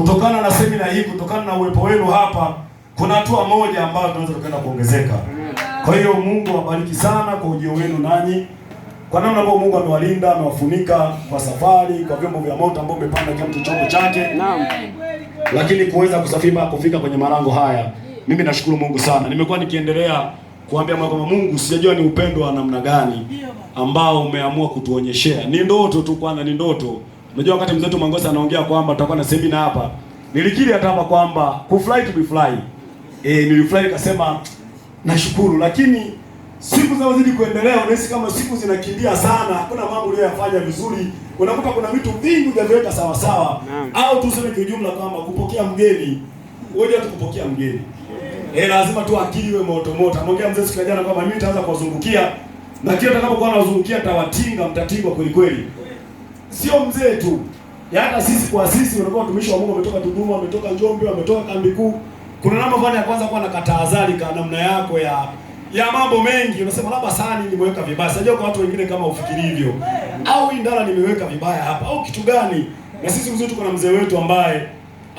kutokana na semina hii, kutokana na uwepo wenu hapa, kuna hatua moja ambayo tunaweza tukaenda kuongezeka. Kwa hiyo Mungu awabariki sana kwa ujio wenu nanyi, kwa namna ambayo Mungu amewalinda, amewafunika kwa safari, kwa vyombo vya moto ambao umepanda kila mtu chombo chake. Naam. Lakini kuweza kusafiri mpaka kufika kwenye malango haya, mimi nashukuru Mungu sana. Nimekuwa nikiendelea kuambia kwamba Mungu, sijajua ni upendo wa namna gani ambao umeamua kutuonyeshea. Ni ndoto tu, kwanza ni ndoto. Unajua wakati mzee wetu Mangosa anaongea kwamba tutakuwa na semina hapa, nilikiri hata hapa kwamba kufly to be fly. Nilifly nikasema nashukuru, lakini siku zinazozidi kuendelea unahisi kama siku zinakimbia sana. Hakuna mambo uliyoyafanya vizuri. Unakuta kuna vitu vingi hujaviweka sawa sawa. Au tuseme kwa ujumla kwamba kupokea mgeni, wewe tu kupokea mgeni. Lazima tu akili iwe moto moto. Anaongea mzee siku jana kwamba mimi nitaanza kuwazungukia na kile utakapokuwa nawazungukia tawatinga, mtatingwa kweli kweli. Sio mzee tu. Hata sisi kwa sisi unakuwa watumishi wa Mungu, wametoka Tunduma, wametoka Njombe, wametoka kambi kuu. Kuna namba fulani ya kwanza kuwa na katahadhari kwa namna yako ya mambo mengi. Unasema labda sahani nimeweka vibaya. Sijajua kwa watu wengine kama ufikiri hivyo. Au indala nimeweka vibaya hapa au kitu gani? Na sisi mzee tuko na mzee wetu ambaye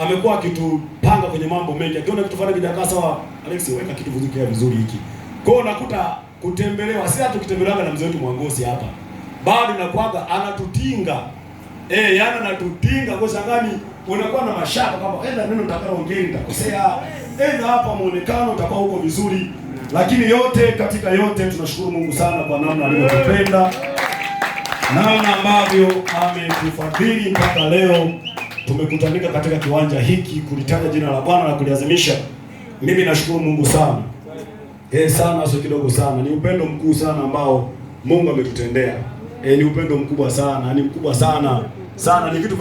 amekuwa akitupanga kwenye mambo mengi. Akiona kitu fulani kijakaa sawa, Alex weka kitu vizuri hiki. Kwa hiyo nakuta kutembelewa, si hata tukitembeleana na mzee wetu Mwangosi hapa, bado nakuaga anatutinga. Yaani anatutinga kwa shangani, unakuwa na mashaka kama neno nitakayoongea nitakosea. Hapa muonekano utakuwa huko vizuri. Lakini yote katika yote tunashukuru Mungu sana kwa namna alivyotupenda. Namna ambavyo ametufadhili mpaka leo tumekutanika katika kiwanja hiki kulitaja jina la Bwana na kuliazimisha. Mimi nashukuru Mungu sana. Sana sio kidogo sana. Ni upendo mkuu sana ambao Mungu ametutendea. Ni upendo mkubwa sana, ni mkubwa sana. Sana ni kitu